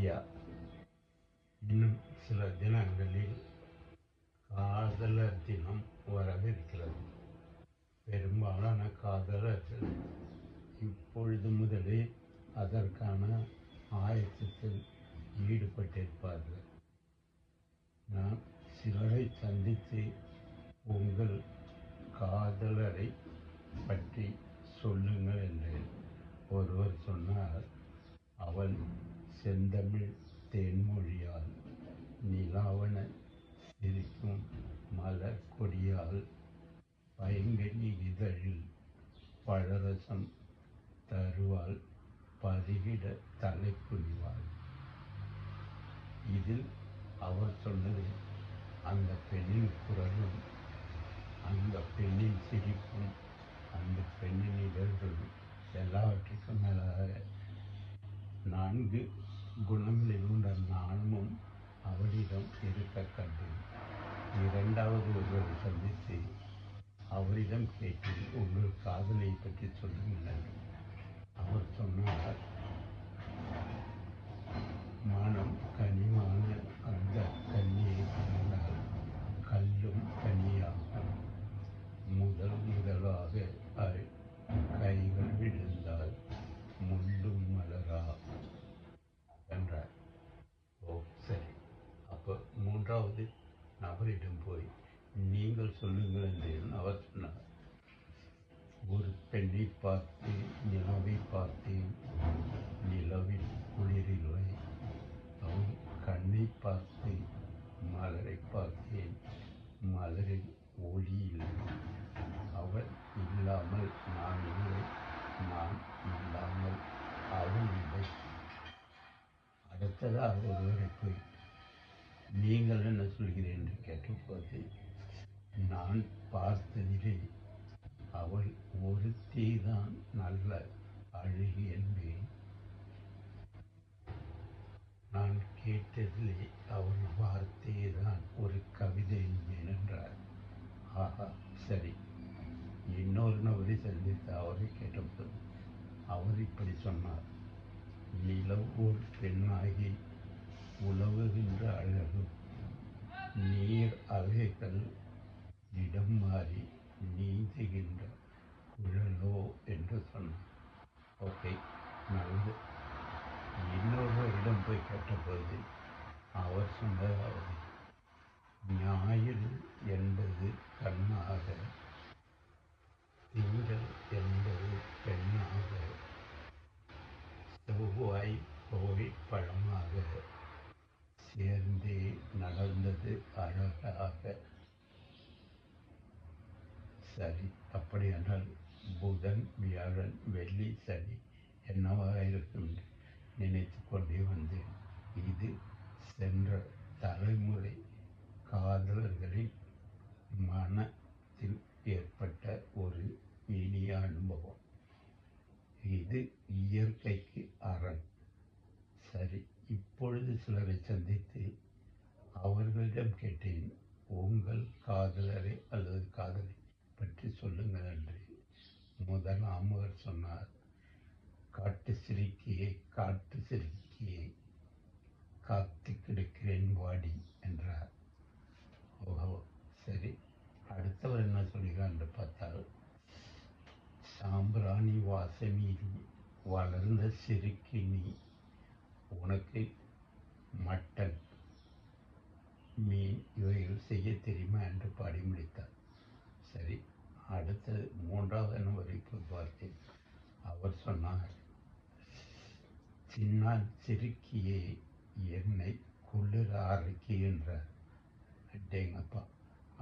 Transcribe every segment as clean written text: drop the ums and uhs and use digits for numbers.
ஐயா, இன்னும் சில தினங்களில் காதலர் தினம் வரவிருக்கிறது. பெரும்பாலான காதலர்கள் இப்பொழுது முதலே அதற்கான ஆயத்தத்தில் ஈடுபட்டிருப்பார்கள். நான் சிலரை சந்தித்து உங்கள் காதலரை பற்றி சொல்லுங்கள் என்றேன். ஒருவர் சொன்னார், அவள் செந்தமிழ் தேன்மொழியால், நிலாவன சிரிக்கும் மலர் கொடியால், பைங்கனி இதழில் பழரசம் தருவாள், பருகிட தலை குனிவாள். இதில் அவர் சொன்னது அந்த பெண்ணின் குரலும், அந்த பெண்ணின் சிரிப்பும், அந்த பெண்ணின் இதழ்களும் எல்லாவற்றுக்கும் மேலாக 4 குணங்களில் உள்ள நானும் அவரிடம் இருக்க கண்டேன். இரண்டாவது ஒருவரை சந்தித்து அவரிடம் கேட்டேன், உங்கள் காதலை பற்றி சொல்லுங்கள். அவர் சொன்னார், மனம் கனிவான அந்த கன்னியை கண்டால் கல்லும் கனியாகும். முதலாக கைகள் விழுந்தால் முள்ளும் மலரா என்றார். ஓ சரி. அப்போ மூன்றாவது நபரிடம் போய் நீங்கள் சொல்லுங்கள் என்றேன். அவர் சொன்னார், ஒரு பெண்ணை பார்த்து நிலவை பார்த்தேன், நிலவில் குளிரில்லை. அவன் கண்ணை பார்த்து மலரை பார்த்தேன், மலரில் ஒளி இல்லை. அவள் இல்லாமல் நான் இல்லை, நான் இல்லாமல் அவள் இல்லை. அடுத்ததாக ஒருவரை போய் நீங்கள் என்ன சொல்கிறேன் என்று கேட்டபோது, நான் பார்த்ததிலே அவள் ஒருத்திதான் நல்ல அழகி என்பேன். நான் கேட்டதிலே அவள் வார்த்தையை தான் ஒரு கவிதை என்பேன் என்றார். ஆஹா சரி. இன்னொரு நபரை சந்தித்து அவரை கேட்டபோது அவர் இப்படி சொன்னார், நிலவு ஒரு பெண்ணாகி உலவுகின்ற அழகு, நீர் அலைகள் இடம் மாறி நீந்துகின்ற குழலோ என்று சொன்னார். ஓகே, நல்லது. இன்னொருவரிடம் போய் கேட்டபோது அவர் சொன்னதாவது, ஞாயிறு என்பது கண்ணாக, திங்கள் என்பது பெண்ணாக, செவ்வாய் கோவை பழமாக, சேர்ந்தே நடந்தது அழகாக. சரி, அப்படியானால் புதன் வியாழன் வெள்ளி சனி என்னவாக இருக்கும் என்று நினைத்து கொண்டே வந்தேன். இது சென்ற தலைமுறை காதலர்களின் மனத்தில் ஏற்பட்ட ஒரு இனிய அனுபவம். இது இயற்கைக்கு அரண். சரி, இப்பொழுது சிலரை சந்தித்து அவர்களிடம் கேட்டேன், உங்கள் காதலரை அல்லது காதலை பற்றி சொல்லுங்கள் என்று. முதலாம் அவர் சொன்னார், காட்டு சிரிக்கியே காட்டு சிரிக்கியே காத்து கிடக்கிறேன் வாடி என்றார். ஓஹோ சரி. அடுத்தவர் என்ன சொல்கிறார் என்று பார்த்தால், சாம்பிராணி வாசமீறி வளர்ந்த சிறுக்கினி, உனக்கு மட்டன் மீன் இவைகள் செய்ய தெரியுமா என்று பாடி முடித்தார். சரி, அடுத்தது மூன்றாவது நபருக்கு பார்த்தேன். அவர் சொன்னார், சின்ன சிறுக்கியே என்னை குளிர அரைக்கின்றார். அடேங்கப்பா.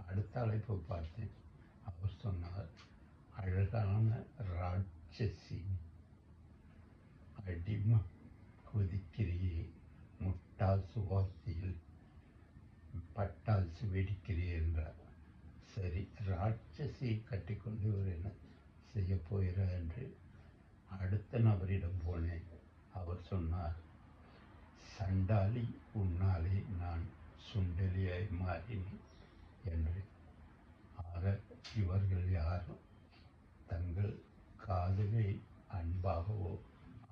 அடுத்த அழைப்பு பார்த்தேன். அவர் சொன்னார், அழகான ராட்சசி, அடிமை கொதிக்கிறியே, முட்டாசு வார்த்தையில் பட்டாசு வெடிக்கிறே என்றார். சரி, ராட்சசியை கட்டிக்கொண்டு ஒரு என்ன செய்ய போகிறார் என்று அடுத்த நபரிடம் போனேன். அவர் சொன்னார், சண்டாளி, உன்னாலே நான் சுண்டலியாய் மாறினேன் என்று. ஆக இவர்கள் யாரும் தங்கள் காதலை அன்பாகவோ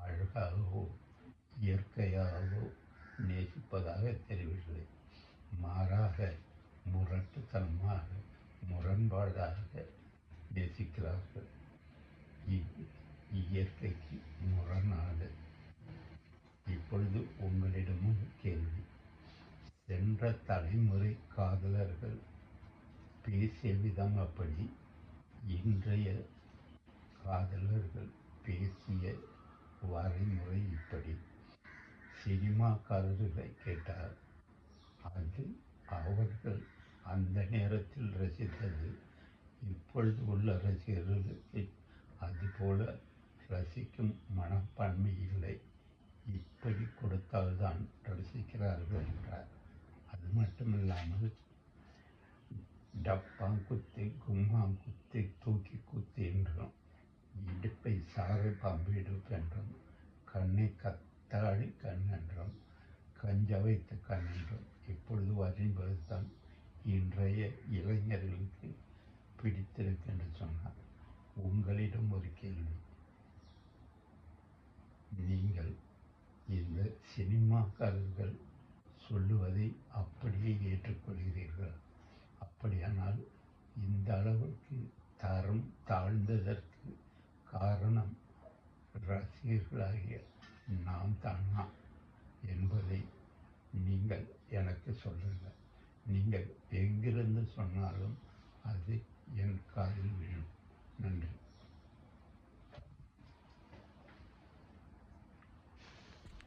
அழகாகவோ இயற்கையாகவோ நேசிப்பதாக தெரியவில்லை. மாறாக முரட்டுத்தனமாக, முரண்பாடாக நேசிக்கிறார்கள். இது இயற்கைக்கு முரணானது. இப்பொழுது உங்களிடமும் கேள்வி. சென்ற தலைமுறை காதலர்கள் பேசிய விதம் அப்படி, இன்றைய காதலர்கள் பேசிய வரைமுறை இப்படி. சினிமாக்காரர்களை கேட்டால் அது அவர்கள் அந்த நேரத்தில் ரசித்தது இப்பொழுது உள்ள ரசிகர்களுக்கு அதுபோல ரசிக்கும் மனப்பான்மை இல்லை. இப்படி கொடுத்தால்தான் ரசிக்கிறார்கள் என்றார். அது மட்டுமில்லாமல் டப்பாங்குத்து, கும்மாங்குத்து, தூக்கி குத்து என்றும், இடுப்பை சாரை பாம்பு இடுப்பு என்றும், கண்ணை கத்தாடி கண் என்றும், கஞ்ச வைத்த கண் என்றும் இப்பொழுது வரும்போதுதான் இன்றைய இளைஞர்களுக்கு பிடித்திருக்கு என்று சொன்னார். உங்களிடம் ஒரு கேள்வி. நீங்கள் இந்த சினிமாக்காரர்கள் சொல்லுவதை அப்படியே ஏற்றுக்கொள்கிறீர்கள்? அப்படியானால் இந்த அளவுக்கு தரம் தாழ்ந்ததற்கு காரணம் ரசிகர்களாகிய நாம் தானா என்பதை நீங்கள் எனக்கு சொல்லுங்கள். நீங்கள் எங்கிருந்து சொன்னாலும் அது என் காதில் விழும். நன்றி.